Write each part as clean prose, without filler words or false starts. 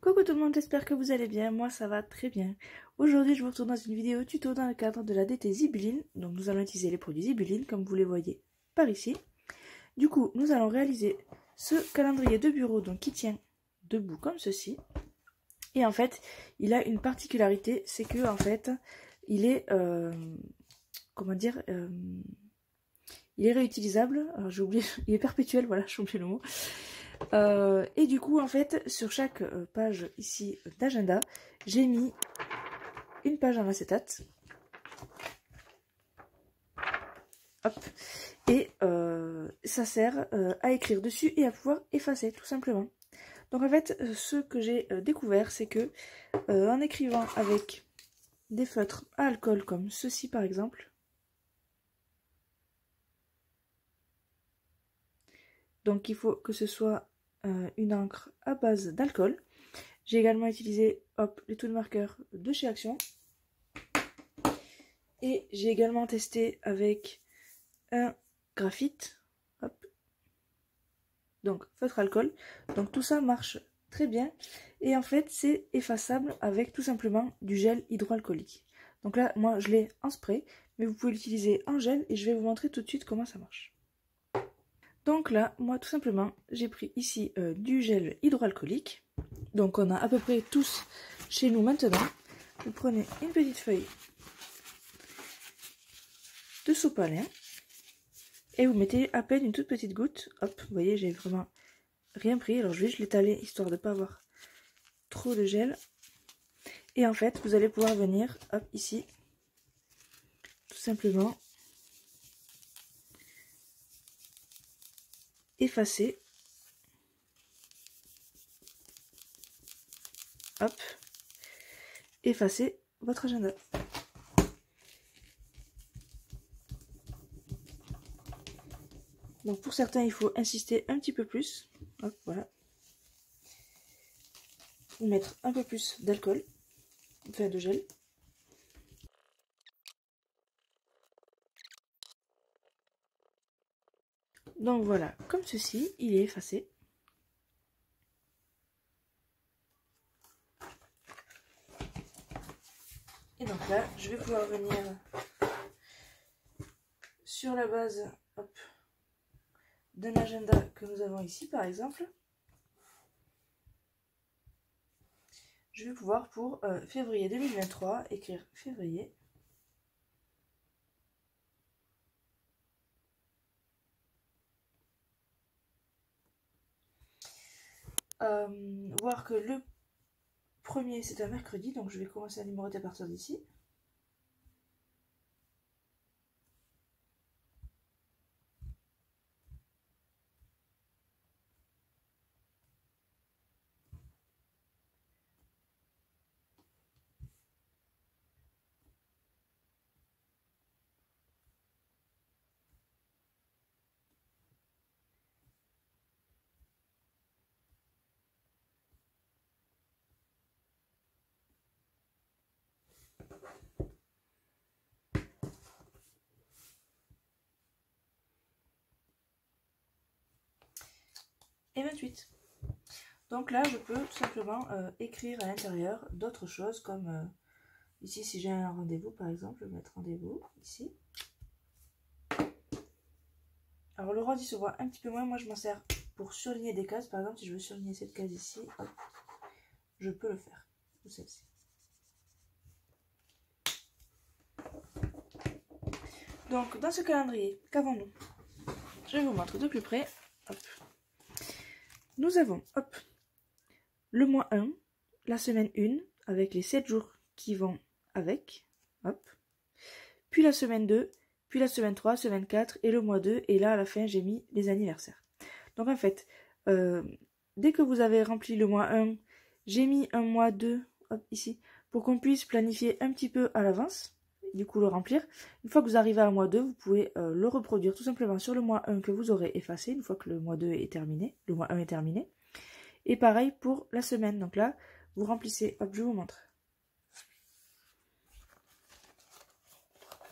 Coucou tout le monde, j'espère que vous allez bien, moi ça va très bien. Aujourd'hui je vous retrouve dans une vidéo tuto dans le cadre de la DT Zibeline. Donc nous allons utiliser les produits Zibeline comme vous les voyez par ici. Du coup nous allons réaliser ce calendrier de bureau donc qui tient debout comme ceci. Et en fait il a une particularité, c'est que en fait il est il est réutilisable. Alors j'ai oublié, il est perpétuel, voilà, j'ai oublié le mot. Et du coup en fait sur chaque page ici d'agenda j'ai mis une page en acétate. Hop. Et ça sert à écrire dessus et à pouvoir effacer tout simplement. Donc en fait ce que j'ai découvert c'est que en écrivant avec des feutres à alcool comme ceci par exemple, donc il faut que ce soit une encre à base d'alcool. J'ai également utilisé les taux de marqueur de chez Action. Et j'ai également testé avec un graphite. Hop. Donc feutre alcool. Donc tout ça marche très bien. Et en fait c'est effaçable avec tout simplement du gel hydroalcoolique. Donc là moi je l'ai en spray. Mais vous pouvez l'utiliser en gel. Et je vais vous montrer tout de suite comment ça marche. Donc là, moi tout simplement, j'ai pris ici du gel hydroalcoolique. Donc on a à peu près tous chez nous maintenant. Vous prenez une petite feuille de sopalin et vous mettez à peine une toute petite goutte. Hop, vous voyez, j'ai vraiment rien pris. Alors je vais juste l'étaler histoire de ne pas avoir trop de gel. Et en fait, vous allez pouvoir venir, hop, ici, tout simplement effacer. Hop, effacer votre agenda. Donc pour certains, il faut insister un petit peu plus. Hop, voilà. Ou mettre un peu plus d'alcool, enfin de gel. Donc voilà, comme ceci, il est effacé. Et donc là, je vais pouvoir venir sur la base d'un agenda que nous avons ici par exemple. Je vais pouvoir pour février 2023 écrire février. Voir que le premier c'est un mercredi, donc je vais commencer à numéroter à partir d'ici. Et 28. Donc là, je peux tout simplement écrire à l'intérieur d'autres choses comme ici, si j'ai un rendez-vous par exemple, je vais mettre rendez-vous ici. Alors le rond il se voit un petit peu moins, moi je m'en sers pour surligner des cases. Par exemple, si je veux surligner cette case ici, hop, je peux le faire, ou celle-ci. Donc dans ce calendrier, qu'avons-nous? Je vais vous montrer de plus près. Hop. Nous avons le mois 1, la semaine 1, avec les 7 jours qui vont avec. Hop. Puis la semaine 2, puis la semaine 3, semaine 4 et le mois 2. Et là, à la fin, j'ai mis les anniversaires. Donc en fait, dès que vous avez rempli le mois 1, j'ai mis un mois 2 ici pour qu'on puisse planifier un petit peu à l'avance. Du coup le remplir. Une fois que vous arrivez à mois 2, vous pouvez le reproduire tout simplement sur le mois 1 que vous aurez effacé, une fois que le mois 2 est terminé, le mois 1 est terminé. Et pareil pour la semaine. Donc là, vous remplissez, hop, je vous montre.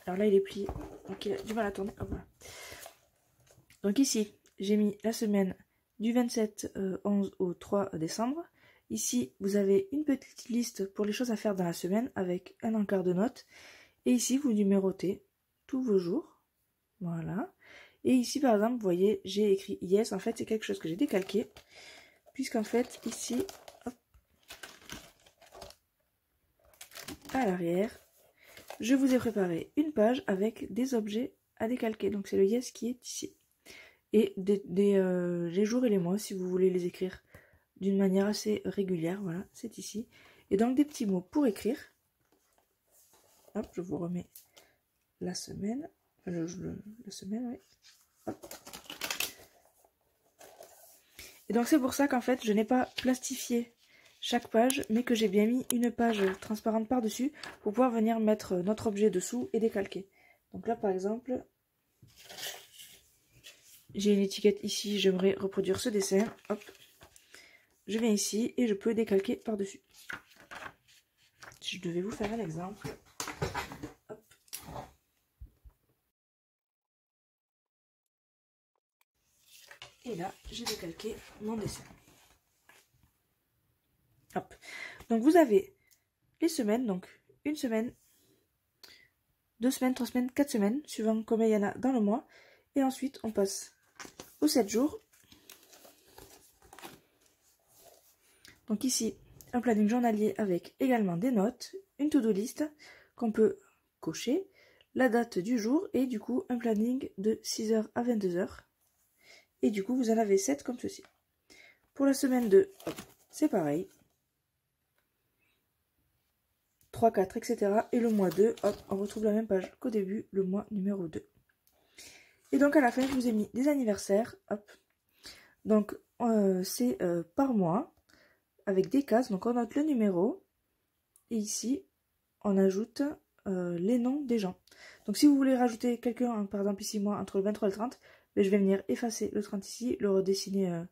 Alors là, il est plié, donc il a du mal à tourner. Hop, voilà. Donc ici, j'ai mis la semaine du 27 11 au 3 décembre. Ici, vous avez une petite liste pour les choses à faire dans la semaine avec un encart de notes. Et ici, vous numérotez tous vos jours. Voilà. Et ici, par exemple, vous voyez, j'ai écrit yes. En fait, c'est quelque chose que j'ai décalqué. Puisqu'en fait, ici, hop, à l'arrière, je vous ai préparé une page avec des objets à décalquer. Donc, c'est le yes qui est ici. Et les jours et les mois, si vous voulez les écrire d'une manière assez régulière. Voilà, c'est ici. Et donc, des petits mots pour écrire. Hop, je vous remets la semaine. La semaine, oui. Hop. Et donc, c'est pour ça qu'en fait, je n'ai pas plastifié chaque page, mais que j'ai bien mis une page transparente par-dessus pour pouvoir venir mettre notre objet dessous et décalquer. Donc là, par exemple, j'ai une étiquette ici, j'aimerais reproduire ce dessin. Hop, je viens ici et je peux décalquer par-dessus. Je devais vous faire un exemple. Hop. Et là, j'ai décalqué mon dessin. Hop. Donc vous avez les semaines, donc une semaine, 2 semaines, 3 semaines, 4 semaines, suivant combien il y en a dans le mois. Et ensuite, on passe aux 7 jours. Donc ici, un planning journalier avec également des notes, une to-do list qu'on peut cocher, la date du jour et du coup un planning de 6h à 22h. Et du coup, vous en avez 7 comme ceci. Pour la semaine 2, c'est pareil. 3, 4, etc. Et le mois 2, hop, on retrouve la même page qu'au début, le mois numéro 2. Et donc à la fin, je vous ai mis des anniversaires. Hop. Donc c'est par mois, avec des cases. Donc on note le numéro. Et ici, on ajoute les noms des gens. Donc si vous voulez rajouter quelqu'un, par exemple ici moi, entre le 23 et le 30, ben, je vais venir effacer le 30 ici, le redessiner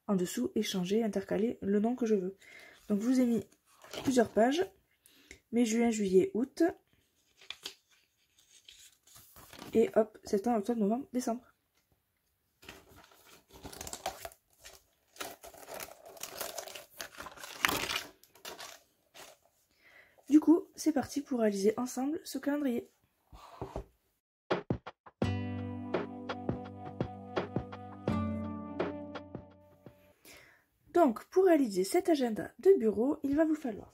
en dessous et changer, intercaler le nom que je veux. Donc je vous ai mis plusieurs pages. Mai, juin, juillet, août. Et hop, septembre, octobre, novembre, décembre. Du coup, c'est parti pour réaliser ensemble ce calendrier. Donc, pour réaliser cet agenda de bureau, il va vous falloir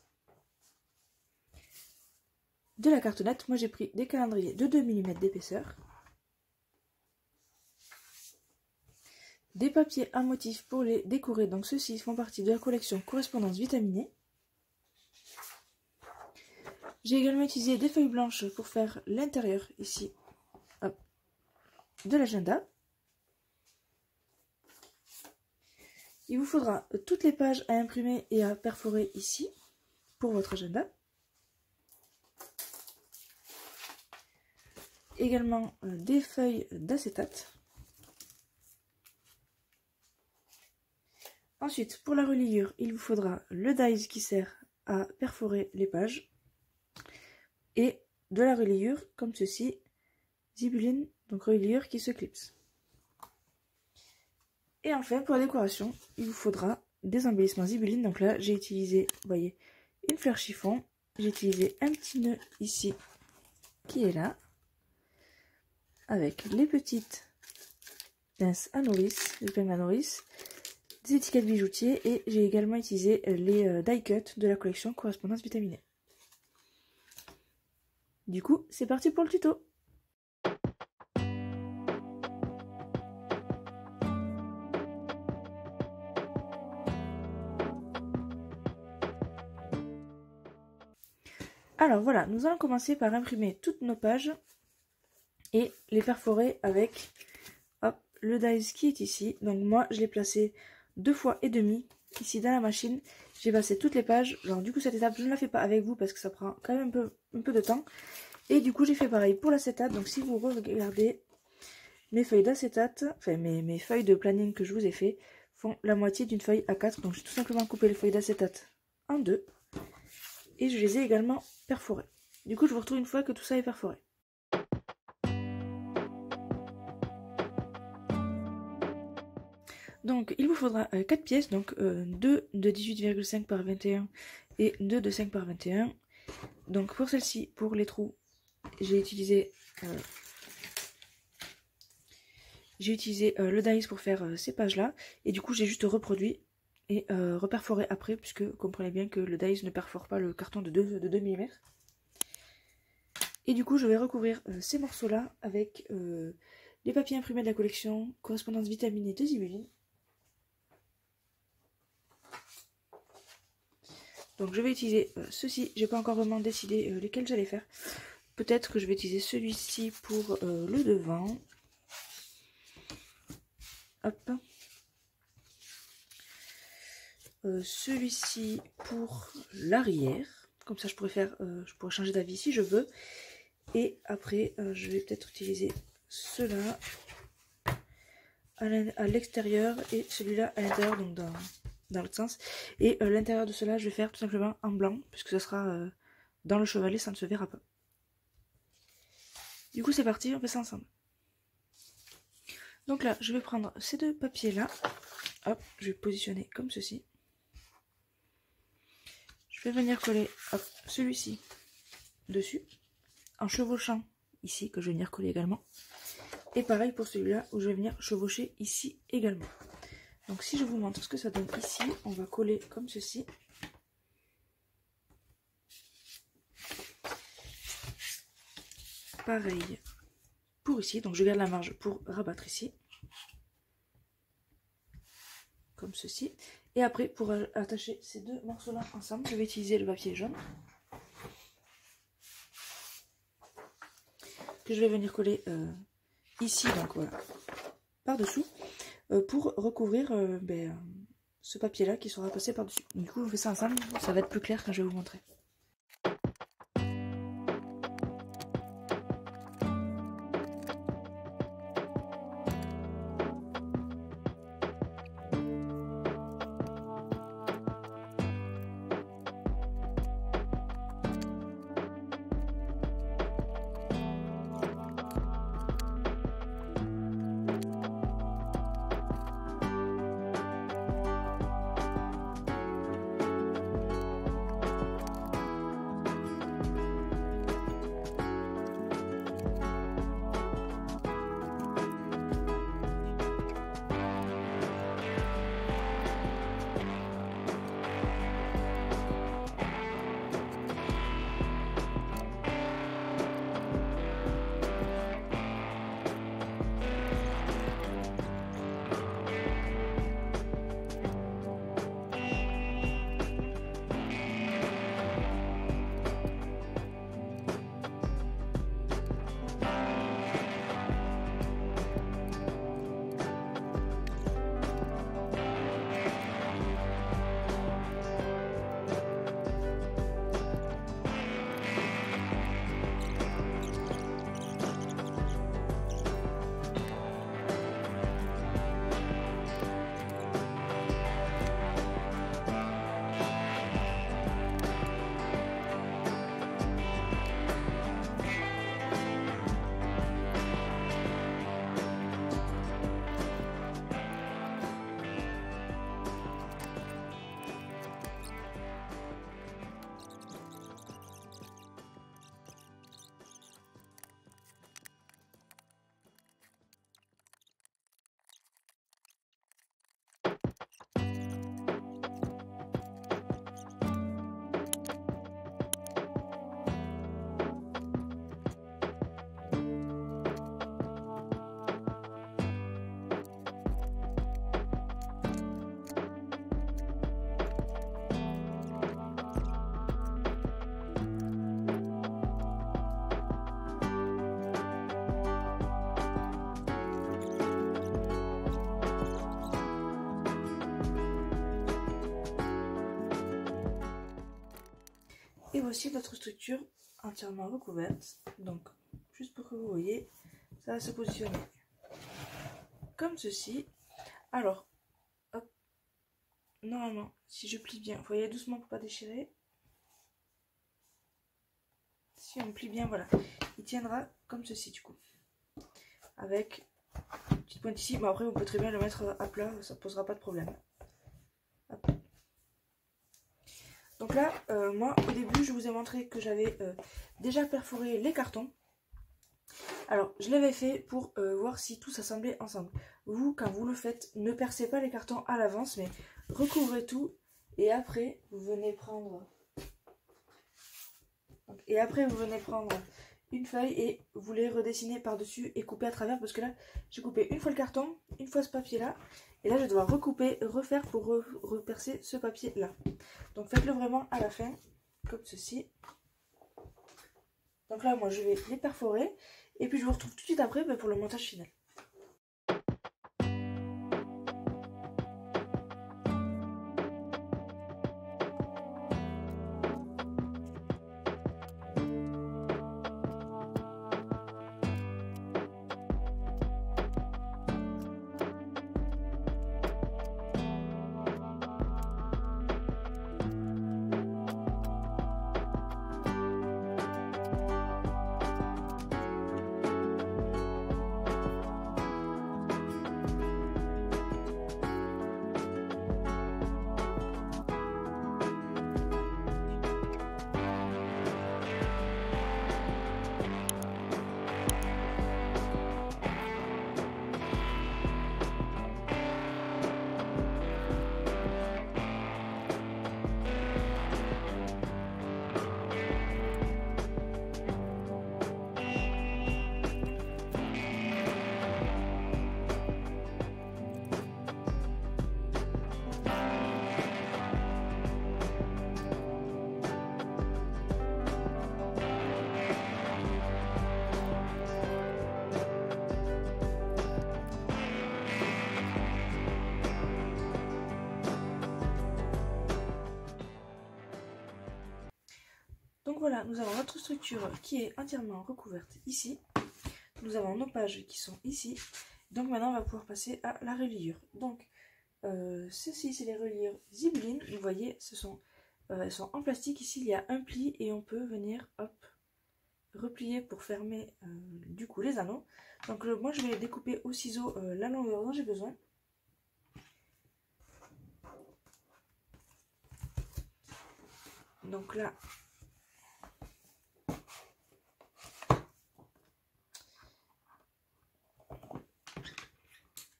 de la cartonnette. Moi, j'ai pris des calendriers de 2 mm d'épaisseur. Des papiers à motifs pour les décorer. Donc, ceux-ci font partie de la collection Correspondance Vitaminée. J'ai également utilisé des feuilles blanches pour faire l'intérieur, ici, hop, de l'agenda. Il vous faudra toutes les pages à imprimer et à perforer ici, pour votre agenda. Également des feuilles d'acétate. Ensuite, pour la reliure, il vous faudra le dies qui sert à perforer les pages. Et de la reliure, comme ceci, zibeline, donc reliure qui se clipse. Et enfin, pour la décoration, il vous faudra des embellissements zibeline. Donc là, j'ai utilisé, vous voyez, une fleur chiffon. J'ai utilisé un petit nœud ici, qui est là, avec les petites pinces à nourrice, les pinces à nourrice, des étiquettes bijoutiers, et j'ai également utilisé les die cut de la collection Correspondance Vitaminée. Du coup, c'est parti pour le tuto. Alors voilà, nous allons commencer par imprimer toutes nos pages et les perforer avec hop, le dies qui est ici. Donc moi, je l'ai placé 2 fois et demi ici dans la machine. J'ai passé toutes les pages. Alors du coup, cette étape, je ne la fais pas avec vous parce que ça prend quand même un peu de temps. Et du coup, j'ai fait pareil pour l'acétate. Donc si vous regardez mes feuilles d'acétate, enfin mes feuilles de planning que je vous ai fait, font la moitié d'une feuille A4. Donc j'ai tout simplement coupé les feuilles d'acétate en deux. Et je les ai également perforées. Du coup, je vous retrouve une fois que tout ça est perforé. Donc il vous faudra 4 pièces, donc 2 de 18,5 par 21 et 2 de 5 par 21. Donc pour celle-ci, pour les trous, j'ai utilisé le dies pour faire ces pages-là. Et du coup j'ai juste reproduit et reperforé après, puisque vous comprenez bien que le dies ne perfore pas le carton de 2 mm. Et du coup je vais recouvrir ces morceaux-là avec les papiers imprimés de la collection Correspondance vitaminée de Zibeline. Donc je vais utiliser ceci, j'ai pas encore vraiment décidé lesquels j'allais faire. Peut-être que je vais utiliser celui-ci pour le devant. Hop. Celui-ci pour l'arrière. Comme ça je pourrais changer d'avis si je veux. Et après je vais peut-être utiliser ceux-là à l'extérieur et celui-là à l'intérieur, donc dans l'autre sens. Et l'intérieur de cela je vais faire tout simplement en blanc, puisque ce sera dans le chevalet, ça ne se verra pas. Du coup c'est parti, on fait ça ensemble. Donc là je vais prendre ces deux papiers là, hop, je vais positionner comme ceci. Je vais venir coller celui-ci dessus, en chevauchant ici, que je vais venir coller également. Et pareil pour celui-là, où je vais venir chevaucher ici également. Donc si je vous montre ce que ça donne ici, on va coller comme ceci. Pareil pour ici, donc je garde la marge pour rabattre ici. Comme ceci. Et après, pour attacher ces deux morceaux-là ensemble, je vais utiliser le papier jaune. Que je vais venir coller ici, donc voilà, par-dessous. Pour recouvrir ce papier-là qui sera passé par-dessus. Du coup, on fait ça ensemble, ça va être plus clair quand je vais vous montrer. Et voici notre structure entièrement recouverte. Donc, juste pour que vous voyez, ça va se positionner comme ceci. Alors, hop, normalement, si je plie bien, il faut y aller doucement pour pas déchirer. Si on plie bien, voilà, il tiendra comme ceci du coup. Avec petite pointe ici, mais après vous pouvez très bien le mettre à plat, ça ne posera pas de problème. Hop. Donc là, moi au début je vous ai montré que j'avais déjà perforé les cartons. Alors je l'avais fait pour voir si tout s'assemblait ensemble. Vous, quand vous le faites, ne percez pas les cartons à l'avance, mais recouvrez tout et après vous venez prendre... une feuille et vous les redessinez par-dessus et couper à travers, parce que là j'ai coupé une fois le carton, une fois ce papier là, et là je vais devoir recouper, refaire pour repercer ce papier là. Donc faites-le vraiment à la fin, comme ceci. Donc là moi je vais les perforer et puis je vous retrouve tout de suite après pour le montage final. Donc voilà, nous avons notre structure qui est entièrement recouverte ici. Nous avons nos pages qui sont ici. Donc maintenant on va pouvoir passer à la reliure. Donc ceci c'est les reliures Zibeline. Vous voyez, elles sont en plastique. Ici il y a un pli et on peut venir hop, replier pour fermer du coup les anneaux. Donc moi je vais découper au ciseau la longueur dont j'ai besoin. Donc là,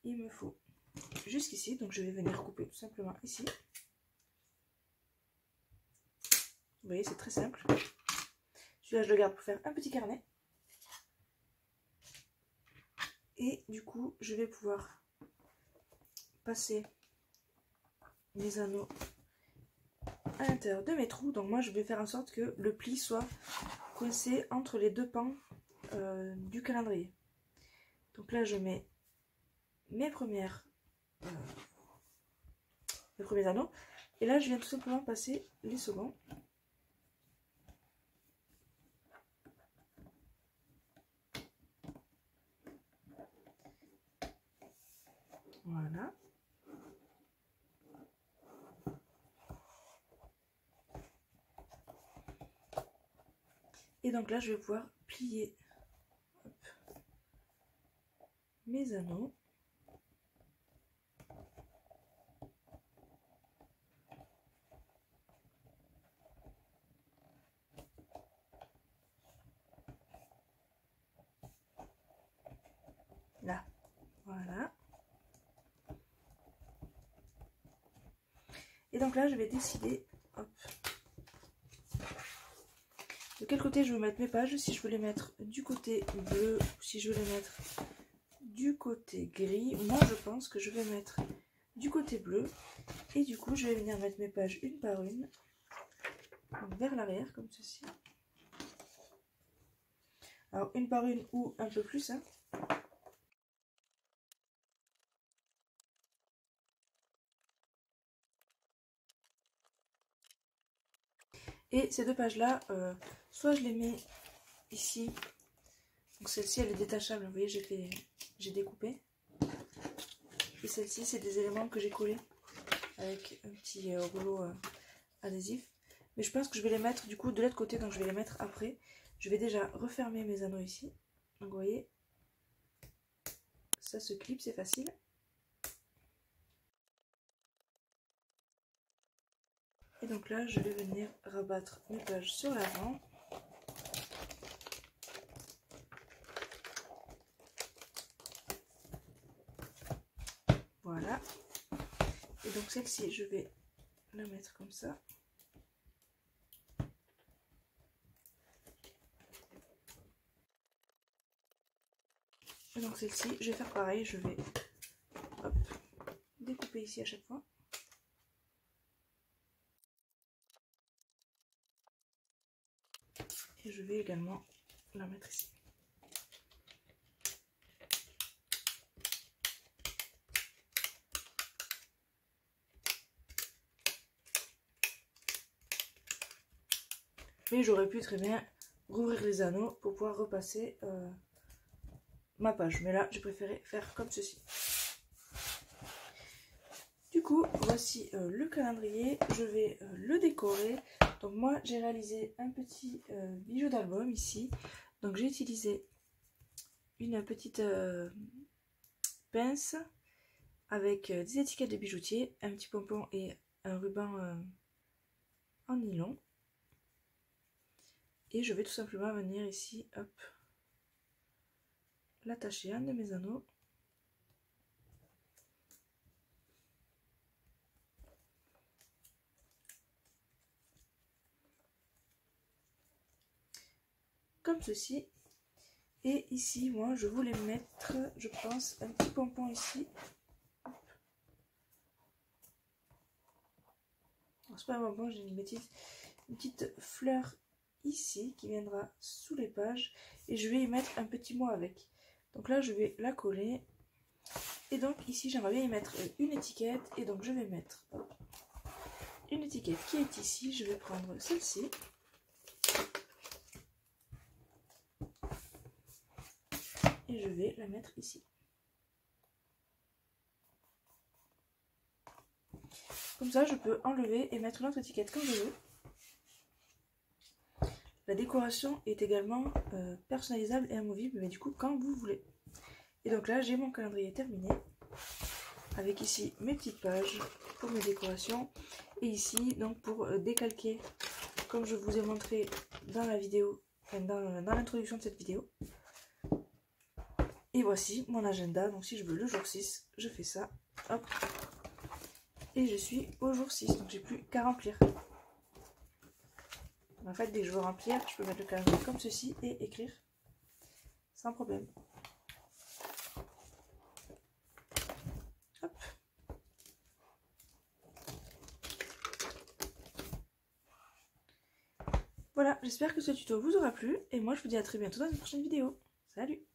il me faut jusqu'ici, donc je vais venir couper tout simplement ici. Vous voyez, c'est très simple. Celui-là, je le garde pour faire un petit carnet. Et du coup, je vais pouvoir passer mes anneaux à l'intérieur de mes trous. Donc moi, je vais faire en sorte que le pli soit coincé entre les deux pans du calendrier. Donc là, je mets mes premiers anneaux. Et là, je viens tout simplement passer les seconds. Voilà. Et donc là, je vais pouvoir plier mes anneaux. Là, voilà. Et donc là, je vais décider, hop, de quel côté je veux mettre mes pages, si je veux les mettre du côté bleu ou si je veux les mettre du côté gris. Moi, je pense que je vais mettre du côté bleu. Et du coup, je vais venir mettre mes pages une par une, donc vers l'arrière, comme ceci. Alors, une par une ou un peu plus, hein. Et ces deux pages-là, soit je les mets ici. Donc celle-ci, elle est détachable, vous voyez, j'ai découpé. Et celle-ci, c'est des éléments que j'ai collés avec un petit rouleau adhésif. Mais je pense que je vais les mettre du coup de l'autre côté, donc je vais les mettre après. Je vais déjà refermer mes anneaux ici. Donc vous voyez, ça se clip, c'est facile. Et donc là, je vais venir rabattre mes pages sur l'avant. Voilà. Et donc celle-ci, je vais la mettre comme ça. Et donc celle-ci, je vais faire pareil, je vais hop, découper ici à chaque fois. Et je vais également la mettre ici. Mais j'aurais pu très bien rouvrir les anneaux pour pouvoir repasser ma page. Mais là, j'ai préféré faire comme ceci. Du coup, voici le calendrier. Je vais le décorer. Donc moi, j'ai réalisé un petit bijou d'album ici. Donc j'ai utilisé une petite pince avec des étiquettes de bijoutier, un petit pompon et un ruban en nylon. Et je vais tout simplement venir ici, hop, l'attacher à un de mes anneaux. Comme ceci. Et ici, moi, je voulais mettre, je pense, un petit pompon ici. C'est pas un pompon, j'ai une petite fleur ici qui viendra sous les pages. Et je vais y mettre un petit mot avec. Donc là, je vais la coller. Et donc ici, j'aimerais bien y mettre une étiquette. Et donc, je vais mettre une étiquette qui est ici. Je vais prendre celle-ci. Et je vais la mettre ici. Comme ça, je peux enlever et mettre une autre étiquette comme je veux. La décoration est également personnalisable et amovible, mais du coup, quand vous voulez. Et donc là, j'ai mon calendrier terminé. Avec ici mes petites pages pour mes décorations. Et ici, donc pour décalquer, comme je vous ai montré dans la vidéo, enfin dans l'introduction de cette vidéo. Et voici mon agenda. Donc si je veux le jour 6, je fais ça. Hop. Et je suis au jour 6, donc j'ai plus qu'à remplir. En fait, dès que je veux remplir, je peux mettre le calendrier comme ceci et écrire sans problème. Hop. Voilà, j'espère que ce tuto vous aura plu et moi je vous dis à très bientôt dans une prochaine vidéo. Salut!